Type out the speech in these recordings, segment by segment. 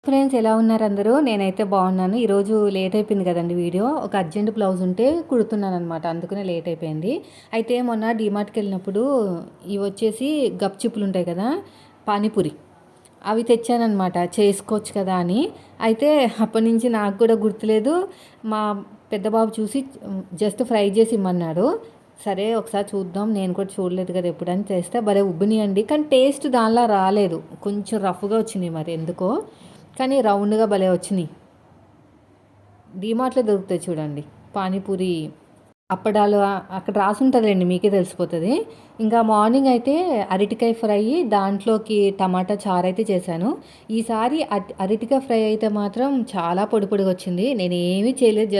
Friends ఎలా ఉన్నారు అందరూ? నేనైతే బాగున్నాను. ఈరోజు లేట్ అయిపోయింది కదండి వీడియో. ఒక అర్జెంట్ బ్లౌజ్ ఉంటే కుడుతున్నాను అనమాట, అందుకనే లేట్ అయిపోయింది. అయితే మొన్న డీమార్ట్కి వెళ్ళినప్పుడు ఇవి వచ్చేసి గప్చిప్పులు ఉంటాయి కదా, పానీపూరి, అవి తెచ్చానమాట. చేసుకోవచ్చు కదా అని. అయితే అప్పటి నుంచి నాకు కూడా గుర్తులేదు. మా పెద్ద బాబు చూసి జస్ట్ ఫ్రై చేసి ఇమ్మన్నాడు. సరే ఒకసారి చూద్దాం, నేను కూడా చూడలేదు కదా ఎప్పుడని చేస్తే భలే ఉబ్బినాయండి. కానీ టేస్ట్ దానిలా రాలేదు, కొంచెం రఫ్గా వచ్చినాయి మరి ఎందుకో. కానీ రౌండ్గా భలే వచ్చినాయి. డీమార్ట్లో దొరుకుతాయి చూడండి పానీపూరి అప్పడాలు, అక్కడ రాసి ఉంటుందండి, మీకే తెలిసిపోతుంది. ఇంకా మార్నింగ్ అయితే అరటికాయ ఫ్రై, దాంట్లోకి టమాటా చారు అయితే చేశాను. ఈసారి అరటికాయ ఫ్రై అయితే మాత్రం చాలా పొడి పొడిగా వచ్చింది. నేను ఏమీ చేయలేదు,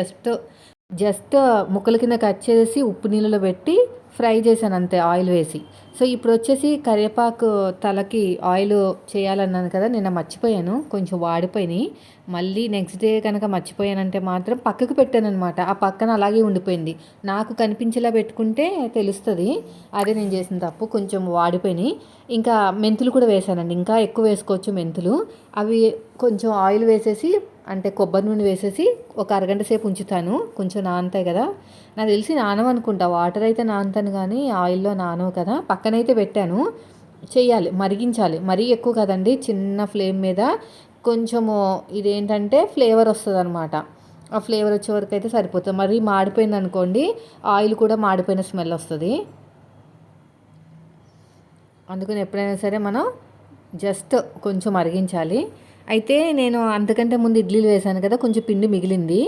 జస్ట్ ముక్కల కింద కట్ చేసి ఉప్పు నీళ్ళలో పెట్టి ఫ్రై చేశాను అంతే, ఆయిల్ వేసి. సో ఇప్పుడు వచ్చేసి కరివేపాకు తలకి ఆయిల్ చేయాలన్నాను కదా, నిన్న మర్చిపోయాను, కొంచెం వాడిపోయినాయి. మళ్ళీ నెక్స్ట్ డే కనుక మర్చిపోయానంటే మాత్రం పక్కకు పెట్టానమాట. ఆ పక్కన అలాగే ఉండిపోయింది. నాకు కనిపించేలా పెట్టుకుంటే తెలుస్తుంది అదే నేను చేసిన తప్పు. కొంచెం వాడిపోయినాయి. ఇంకా మెంతులు కూడా వేసానండి, ఇంకా ఎక్కువ వేసుకోవచ్చు మెంతులు. అవి కొంచెం ఆయిల్ వేసేసి, అంటే కొబ్బరి నూనె వేసేసి ఒక అరగంట సేపు ఉంచుతాను, కొంచెం నానతాయి కదా. నాకు తెలిసి నానవనుకుంటా, వాటర్ అయితే నానతాను కానీ ఆయిల్లో నానవు కదా. పక్కనైతే పెట్టాను. చెయ్యాలి, మరిగించాలి, మరీ ఎక్కువ కదండి, చిన్న ఫ్లేమ్ మీద. కొంచెము ఇదేంటంటే ఫ్లేవర్ వస్తుంది అనమాట. ఆ ఫ్లేవర్ వచ్చే వరకు అయితే సరిపోతుంది. మరీ మాడిపోయింది అనుకోండి, ఆయిల్ కూడా మాడిపోయిన స్మెల్ వస్తుంది. అందుకని ఎప్పుడైనా సరే మనం జస్ట్ కొంచెం మరిగించాలి. అయితే నేను అంతకంటే ముందు ఇడ్లీలు వేసాను కదా, కొంచెం పిండి మిగిలింది.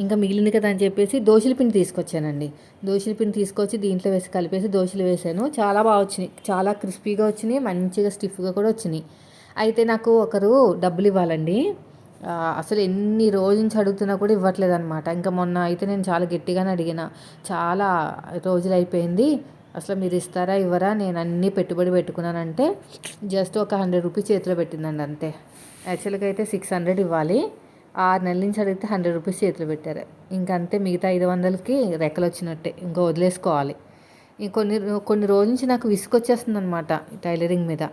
ఇంకా మిగిలింది కదా అని చెప్పేసి దోశల పిండి తీసుకొచ్చానండి. దోశల పిండి తీసుకొచ్చి దీంట్లో వేసి కలిపేసి దోశలు వేసాను. చాలా బాగా వచ్చినాయి, చాలా క్రిస్పీగా వచ్చినాయి, మంచిగా స్టిఫ్గా కూడా వచ్చినాయి. అయితే నాకు ఒకరు డబ్బులు ఇవ్వాలండి. అసలు ఎన్ని రోజు నుంచి అడుగుతున్నా కూడా ఇవ్వట్లేదు అనమాట. ఇంకా మొన్న అయితే నేను చాలా గట్టిగానే అడిగిన, చాలా రోజులు అయిపోయింది, అసలు మీరు ఇస్తారా ఇవ్వరా, నేను అన్నీ పెట్టుబడి పెట్టుకున్నానంటే జస్ట్ ఒక 100 రూపీస్ చేతిలో పెట్టిందండి అంతే. యాక్చువల్గా అయితే 600 ఇవ్వాలి. 6 నెలల నుంచి అడిగితే 100 రూపీస్ చేతిలో పెట్టారు. ఇంకంతే, మిగతా 500కి రెక్కలు వచ్చినట్టే, ఇంకా వదిలేసుకోవాలి. కొన్ని కొన్ని రోజుల నుంచి నాకు విసుకొచ్చేస్తుంది అనమాట టైలరింగ్ మీద.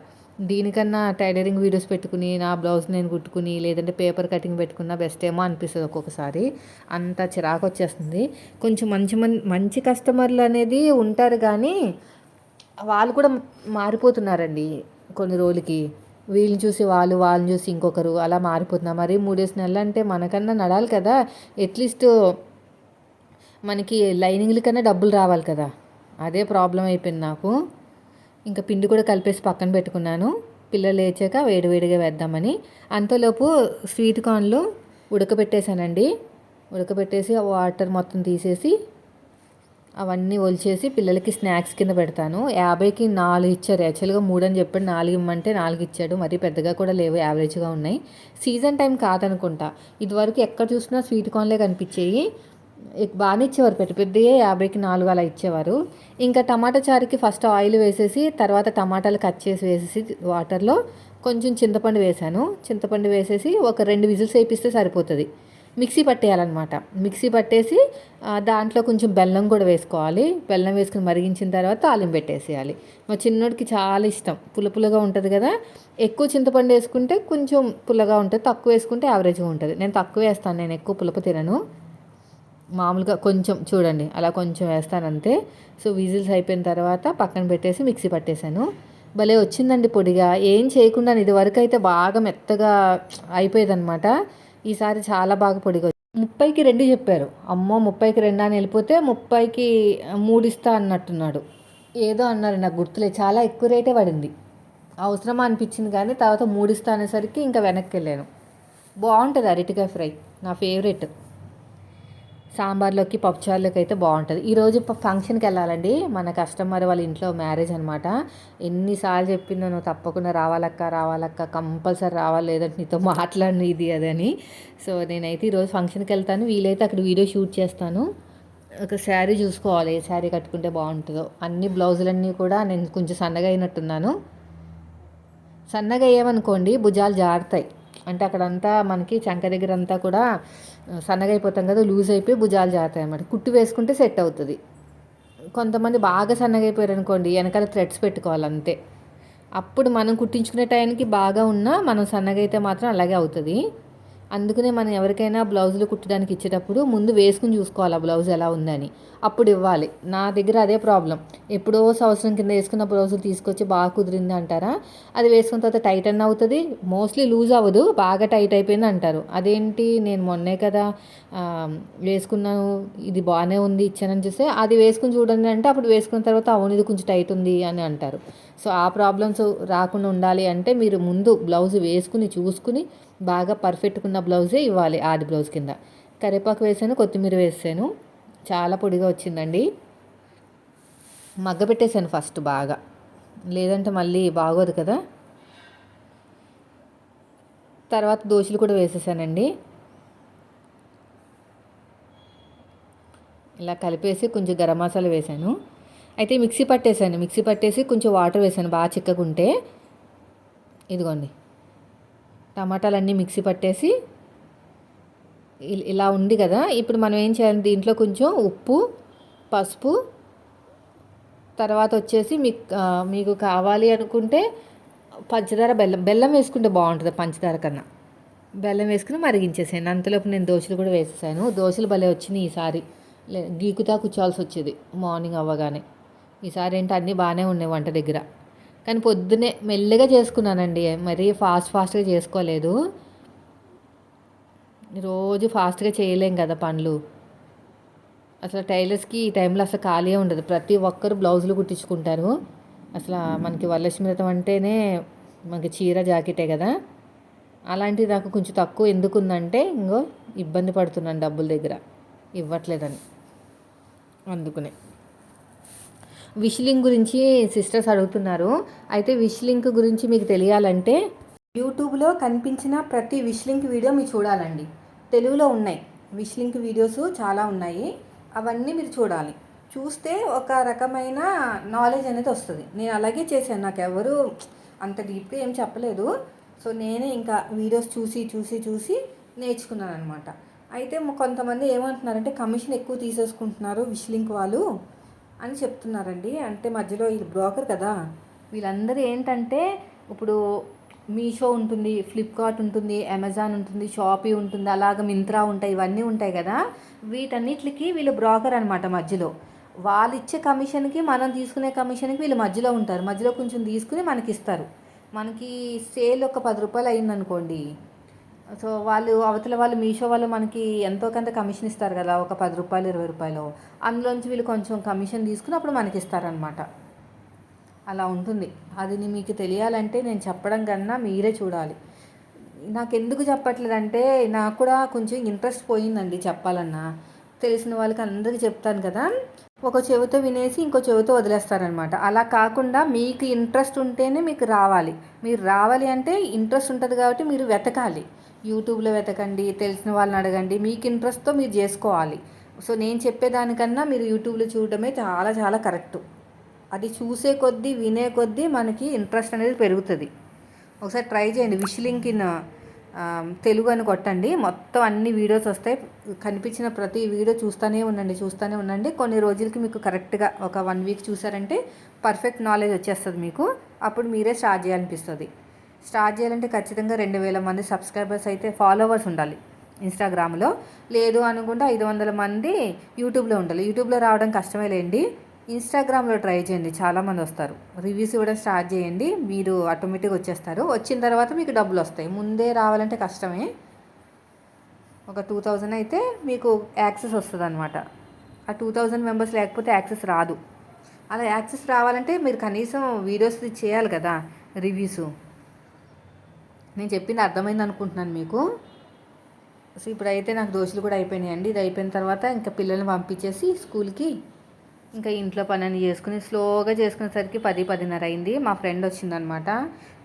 దీనికన్నా టైలరింగ్ వీడియోస్ పెట్టుకుని నా బ్లౌజ్ నేను కుట్టుకుని, లేదంటే పేపర్ కటింగ్ పెట్టుకున్నా బెస్ట్ ఏమో అనిపిస్తుంది ఒక్కొక్కసారి. అంత చిరాకు వచ్చేస్తుంది. కొంచెం మంచి కస్టమర్లు అనేది ఉంటారు కానీ వాళ్ళు కూడా మారిపోతున్నారండి కొన్ని రోజులకి. వీళ్ళని చూసి వాళ్ళని చూసి ఇంకొకరు, అలా మారిపోతున్నారు. మరి 3 నెలలు అంటే మనకన్నా నడాలి కదా, అట్లీస్ట్ మనకి లైనింగ్ల కన్నా డబ్బులు రావాలి కదా. అదే ప్రాబ్లం అయిపోయింది నాకు. ఇంకా పిండి కూడా కలిపేసి పక్కన పెట్టుకున్నాను, పిల్లలు లేచాక వేడివేడిగా వేద్దామని. అంతలోపు స్వీట్ కార్న్లు ఉడకబెట్టేశానండి. ఉడకబెట్టేసి వాటర్ మొత్తం తీసేసి అవన్నీ ఒలిచేసి పిల్లలకి స్నాక్స్ కింద పెడతాను. 50కి 4 ఇచ్చారు. యాక్చువల్గా 3 అని చెప్పాడు, 4 ఇమ్మంటే 4 ఇచ్చాడు. మరీ పెద్దగా కూడా లేవు, యావరేజ్గా ఉన్నాయి. సీజన్ టైం కాదనుకుంటా. ఇదివరకు ఎక్కడ చూసినా స్వీట్ కార్న్లే కనిపించేవి. బాగానే ఇచ్చేవారు, పెద్ద పెద్దయే 50కి 4 అలా ఇచ్చేవారు. ఇంకా టమాటా చారుకి ఫస్ట్ ఆయిల్ వేసేసి, తర్వాత టమాటాలు కట్ చేసి వేసేసి వాటర్లో కొంచెం చింతపండు వేసాను. చింతపండు వేసేసి ఒక 2 విజిల్స్ వేపిస్తే సరిపోతుంది. మిక్సీ పట్టేయాలన్నమాట. మిక్సీ పట్టేసి దాంట్లో కొంచెం బెల్లం కూడా వేసుకోవాలి. బెల్లం వేసుకుని మరిగించిన తర్వాత తాలింపు పెట్టేసేయాలి. మా చిన్నోడికి చాలా ఇష్టం, పుల్లగా ఉంటుంది కదా. ఎక్కువ చింతపండు వేసుకుంటే కొంచెం పుల్లగా ఉంటుంది, తక్కువ వేసుకుంటే యావరేజ్గా ఉంటుంది. నేను తక్కువ వేస్తాను, నేను ఎక్కువ పులుపు తినను. మామూలుగా కొంచెం చూడండి, అలా కొంచెం వేస్తాను అంతే. సో విజిల్స్ అయిపోయిన తర్వాత పక్కన పెట్టేసి మిక్సీ పట్టేశాను. భలే వచ్చిందండి పొడిగా, ఏం చేయకుండా. ఇది వరకు అయితే బాగా మెత్తగా అయిపోయేదన్నమాట. ఈసారి చాలా బాగా పొడిగా 30కి 2 చెప్పారు. అమ్మో, 30కి 2 అని వెళ్ళిపోతే 30కి 3 ఇస్తా అన్నట్టున్నాడు. ఏదో అన్నారు, నాకు గుర్తులేదు. చాలా ఎక్కువ రేటే పడింది. అవసరమా అనిపించింది కానీ తర్వాత 3 ఇస్తా అనేసరికి ఇంకా వెనక్కి వెళ్ళాను. బాగుంటుంది అరటికాయ ఫ్రై, నా ఫేవరెట్. సాంబార్లోకి పప్పుచారులోకి అయితే బాగుంటుంది. ఈరోజు ఫంక్షన్కి వెళ్ళాలండి, మన కస్టమర్ వాళ్ళ ఇంట్లో మ్యారేజ్ అనమాట. ఎన్నిసార్లు చెప్పిందో, నువ్వు తప్పకుండా రావాలక్క, కంపల్సరీ రావాలి, లేదంటే నీతో మాట్లాడను ఇది అదని. సో నేనైతే ఈరోజు ఫంక్షన్కి వెళ్తాను. వీలైతే అక్కడ వీడియో షూట్ చేస్తాను. ఒక శారీ చూసుకోవాలి, ఏ శారీ కట్టుకుంటే బాగుంటుందో. అన్ని బ్లౌజులన్నీ కూడా నేను కొంచెం సన్నగా అయినట్టున్నాను. సన్నగా అయ్యామనుకోండి భుజాలు జారుతాయి, అంటే అక్కడంతా మనకి చంక దగ్గర అంతా కూడా సన్నగా అయిపోతాం కదా, లూజ్ అయిపోయి భుజాలు జారుతాయి అన్నమాట. కుట్టు వేసుకుంటే సెట్ అవుతుంది. కొంతమంది బాగా సన్నగా అయిపోయారు అనుకోండి, వెనకాల థ్రెడ్స్ పెట్టుకోవాలి అంతే. అప్పుడు మనం కుట్టించుకునే టైంకి బాగా ఉన్నా మనం సన్నగా అయితే మాత్రం అలాగే అవుతుంది. అందుకనే మనం ఎవరికైనా బ్లౌజులు కుట్టడానికి ఇచ్చేటప్పుడు ముందు వేసుకుని చూసుకోవాలి ఆ బ్లౌజ్ ఎలా ఉందని, అప్పుడు ఇవ్వాలి. నా దగ్గర అదే ప్రాబ్లం. ఎప్పుడో సంవత్సరం కింద వేసుకున్న బ్లౌజులు తీసుకొచ్చి బాగా కుదిరింది అంటారా, అది వేసుకున్న తర్వాత టైట్ అన్న అవుతుంది, మోస్ట్లీ లూజ్ అవ్వదు, బాగా టైట్ అయిపోయింది అంటారు. అదేంటి నేను మొన్నే కదా వేసుకున్నాను, ఇది బాగానే ఉంది ఇచ్చానని చూస్తే అది వేసుకుని చూడండి అంటే అప్పుడు వేసుకున్న తర్వాత అవును ఇది కొంచెం టైట్ ఉంది అని అంటారు. సో ఆ ప్రాబ్లమ్స్ రాకుండా ఉండాలి అంటే మీరు ముందు బ్లౌజ్ వేసుకుని చూసుకుని బాగా పర్ఫెక్ట్గా ఉన్న బ్లౌజే ఇవ్వాలి. ఆది బ్లౌజ్ కింద కరివేపాకు వేసాను, కొత్తిమీర వేసాను, చాలా పొడిగా వచ్చిందండి. మగ్గ పెట్టేశాను ఫస్ట్ బాగా, లేదంటే మళ్ళీ బాగోదు కదా. తర్వాత దోశలు కూడా వేసేసానండి. ఇలా కలిపేసి కొంచెం గరం మసాలా వేసాను. అయితే మిక్సీ పట్టేశాను, మిక్సీ పట్టేసి కొంచెం వాటర్ వేసాను బాగా చిక్కగుంటే. ఇదిగోండి టమాటాలన్నీ మిక్సీ పట్టేసి ఇలా ఉంది కదా. ఇప్పుడు మనం ఏం చేయాలి, దీంట్లో కొంచెం ఉప్పు, పసుపు, తర్వాత వచ్చేసి మీకు కావాలి అనుకుంటే పంచదార, బెల్లం వేసుకుంటే బాగుంటుంది పంచదార కన్నా. బెల్లం వేసుకుని మరిగించేసాను. అంతలోపు నేను దోశలు కూడా వేసేసాను. దోశలు భలే వచ్చినాయి ఈసారి, గీకుతా కూర్చోవాల్సి వచ్చేది మార్నింగ్ అవ్వగానే. ఈసారి ఏంటి అన్నీ బాగానే ఉన్నాయి వంట దగ్గర. కానీ పొద్దున్నే మెల్లగా చేసుకున్నానండి, మరీ ఫాస్ట్గా చేసుకోలేదు. రోజు ఫాస్ట్గా చేయలేం కదా పనులు. అసలు టైలర్స్కి ఈ టైంలో అసలు ఖాళీ ఉండదు, ప్రతి ఒక్కరు బ్లౌజులు కుట్టించుకుంటారు. అసలు మనకి వరలక్ష్మి వ్రతం అంటేనే మనకి చీర జాకెటే కదా. అలాంటిది నాకు కొంచెం తక్కువ ఎందుకు ఉందంటే ఇంకో ఇబ్బంది పడుతున్నాను డబ్బుల దగ్గర, ఇవ్వట్లేదని. అందుకునే విష్ లింక్ గురించి సిస్టర్స్ అడుగుతున్నారు. అయితే విష్ లింక్ గురించి మీకు తెలియాలంటే యూట్యూబ్లో కనిపించిన ప్రతి విష్ లింక్ వీడియో మీరు చూడాలండి. తెలుగులో ఉన్నాయి విష్ లింక్ వీడియోస్ చాలా ఉన్నాయి, అవన్నీ మీరు చూడాలి. చూస్తే ఒక రకమైన నాలెడ్జ్ అనేది వస్తుంది. నేను అలాగే చేశాను, నాకు ఎవరు అంత డీప్గా ఏం చెప్పలేదు. సో నేనే ఇంకా వీడియోస్ చూసి చూసి చూసి నేర్చుకున్నాను అనమాట. అయితే కొంతమంది ఏమంటున్నారంటే కమిషన్ ఎక్కువ తీసేసుకుంటున్నారు విష్ లింక్ వాళ్ళు అని చెప్తున్నారండి. అంటే మధ్యలో ఈ బ్రోకర్ కదా, వీళ్ళందరూ ఏంటంటే ఇప్పుడు మీషో ఉంటుంది, ఫ్లిప్కార్ట్ ఉంటుంది, అమెజాన్ ఉంటుంది, షాపీ ఉంటుంది, అలాగ మింత్రా ఉంటాయి, ఇవన్నీ ఉంటాయి కదా. వీటన్నిటికి వీళ్ళు బ్రోకర్ అనమాట మధ్యలో. వాళ్ళు ఇచ్చే కమిషన్కి మనం తీసుకునే కమిషన్కి వీళ్ళు మధ్యలో ఉంటారు, మధ్యలో కొంచెం తీసుకుని మనకి ఇస్తారు. మనకి సేల్ ఒక 10 రూపాయలు అయిందనుకోండి, సో వాళ్ళు అవతల వాళ్ళు మీషో వాళ్ళు మనకి ఎంతో కొంత కమిషన్ ఇస్తారు కదా, ఒక 10 రూపాయలు 20 రూపాయలు, అందులోంచి వీళ్ళు కొంచెం కమిషన్ తీసుకుని అప్పుడు మనకి ఇస్తారనమాట. అలా ఉంటుంది. అది మీకు తెలియాలంటే నేను చెప్పడం కన్నా మీరే చూడాలి. నాకు ఎందుకు చెప్పట్లేదంటే నాకు కూడా కొంచెం ఇంట్రెస్ట్ పోయిందండి చెప్పాలన్నా. తెలిసిన వాళ్ళకి అందరికీ చెప్తాను కదా, ఒక చెవితో వినేసి ఇంకో చెవితో వదిలేస్తారనమాట. అలా కాకుండా మీకు ఇంట్రెస్ట్ ఉంటేనే మీకు రావాలి. మీరు రావాలి అంటే ఇంట్రెస్ట్ ఉంటుంది కాబట్టి మీరు వెతకాలి, యూట్యూబ్లో వెతకండి, తెలిసిన వాళ్ళని అడగండి, మీకు ఇంట్రెస్ట్తో మీరు చేసుకోవాలి. సో నేను చెప్పేదానికన్నా మీరు యూట్యూబ్లో చూడడమే చాలా చాలా కరెక్టు. అది చూసే కొద్దీ వినే కొద్దీ మనకి ఇంట్రెస్ట్ అనేది పెరుగుతుంది. ఒకసారి ట్రై చేయండి, విష్ లింక్ ఇన్ తెలుగు అని కొట్టండి, మొత్తం అన్ని వీడియోస్ వస్తాయి. కనిపించిన ప్రతి వీడియో చూస్తూనే ఉండండి. కొన్ని రోజులకి మీకు కరెక్ట్గా ఒక 1 వీక్ చూసారంటే పర్ఫెక్ట్ నాలెడ్జ్ వచ్చేస్తుంది మీకు. అప్పుడు మీరే స్టార్ట్ చేయాలనిపిస్తుంది. స్టార్ట్ చేయాలంటే ఖచ్చితంగా 2000 మంది సబ్స్క్రైబర్స్ అయితే ఫాలోవర్స్ ఉండాలి ఇన్స్టాగ్రామ్లో. లేదు అనుకుంటే 500 మంది యూట్యూబ్లో ఉండాలి. యూట్యూబ్లో రావడం కష్టమే లేండి, ఇన్స్టాగ్రామ్లో ట్రై చేయండి, చాలామంది వస్తారు. రివ్యూస్ ఇవ్వడం స్టార్ట్ చేయండి, మీరు ఆటోమేటిక్గా వచ్చేస్తారు. వచ్చిన తర్వాత మీకు డబ్బులు వస్తాయి. ముందే రావాలంటే కష్టమే. ఒక 2000 అయితే మీకు యాక్సెస్ వస్తుంది అనమాట. ఆ 2000 మెంబర్స్ లేకపోతే యాక్సెస్ రాదు. అలా యాక్సెస్ రావాలంటే మీరు కనీసం వీడియోస్ చేయాలి కదా, రివ్యూస్. నేను చెప్పింది అర్థమైంది అనుకుంటున్నాను మీకు. సో ఇప్పుడైతే నాకు దోశలు కూడా అయిపోయినాయండి. ఇది అయిపోయిన తర్వాత ఇంకా పిల్లల్ని పంపించేసి స్కూల్కి ఇంకా ఇంట్లో పని అని చేసుకుని స్లోగా చేసుకునేసరికి 10-10:30 అయింది. మా ఫ్రెండ్ వచ్చిందనమాట,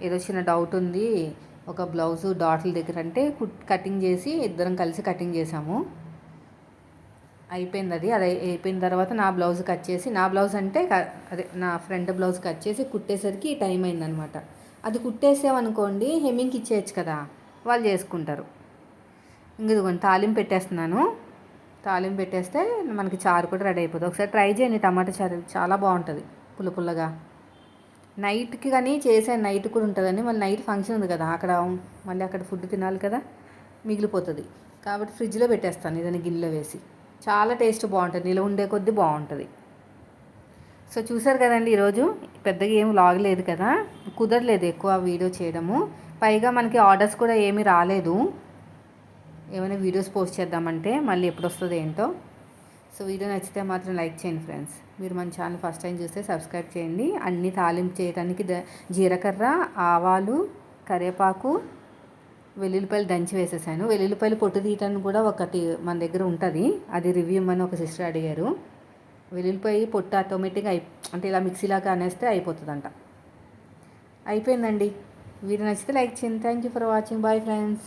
ఏదో చిన్న డౌట్ ఉంది ఒక బ్లౌజు డాట్ల దగ్గర అంటే కటింగ్ చేసి ఇద్దరం కలిసి కటింగ్ చేసాము. అయిపోయింది అది అయిపోయిన తర్వాత నా బ్లౌజ్ కట్ చేసి, నా బ్లౌజ్ అంటే అదే నా ఫ్రెండ్ బ్లౌజ్ కట్ చేసి కుట్టేసరికి టైం అయిందనమాట. అది కుట్టేసామనుకోండి హెమ్మింగ్కి ఇచ్చేయచ్చు కదా, వాళ్ళు చేసుకుంటారు. ఇంక ఇదిగోండి తాలింపు పెట్టేస్తున్నాను. తాలింపు పెట్టేస్తే మనకి చారు కూడా రెడీ అయిపోతుంది. ఒకసారి ట్రై చేయండి, టమాటా చారు చాలా బాగుంటుంది పుల్ల పుల్లగా. నైట్కి కానీ చేసాను, నైట్ కూడా ఉంటుందని. మళ్ళీ నైట్ ఫంక్షన్ ఉంది కదా అక్కడ, మళ్ళీ అక్కడ ఫుడ్ తినాలి కదా, మిగిలిపోతుంది. కాబట్టి ఫ్రిడ్జ్లో పెట్టేస్తాను ఏదైనా గిన్నెలో వేసి. చాలా టేస్ట్ బాగుంటుంది, నిలవ ఉండే కొద్దీ బాగుంటుంది. సో చూసారు కదండి, ఈరోజు పెద్దగా ఏం వ్లాగ్ లేదు కదా, కుదరలేదు ఎక్కువ వీడియో చేయడము. పైగా మనకి ఆర్డర్స్ కూడా ఏమీ రాలేదు. ఏమైనా వీడియోస్ పోస్ట్ చేద్దామంటే మళ్ళీ ఎప్పుడు వస్తుందో ఏంటో. సో వీడియో నచ్చితే మాత్రం లైక్ చేయండి ఫ్రెండ్స్. మీరు మన ఛానల్ ఫస్ట్ టైం చూస్తే సబ్స్క్రైబ్ చేయండి. అన్ని తాలింపు చేయడానికి జీలకర్ర, ఆవాలు, కరివేపాకు, వెల్లుల్లిపాయలు దంచి వేసేసాను. వెల్లుల్లిపాయలు పొట్టు తీయటానికి కూడా ఒకటి మన దగ్గర ఉంటుంది, అది రివ్యూ అని ఒక సిస్టర్ అడిగారు. వెల్లుల్లిపాయ పొట్టు ఆటోమేటిక్గా అంటే ఇలా మిక్సీలాగా అనేస్తే అయిపోతుందంట. అయిపోయిందండి. వీడియో నచ్చితే లైక్ చేయండి. Thank you for watching. Bye friends.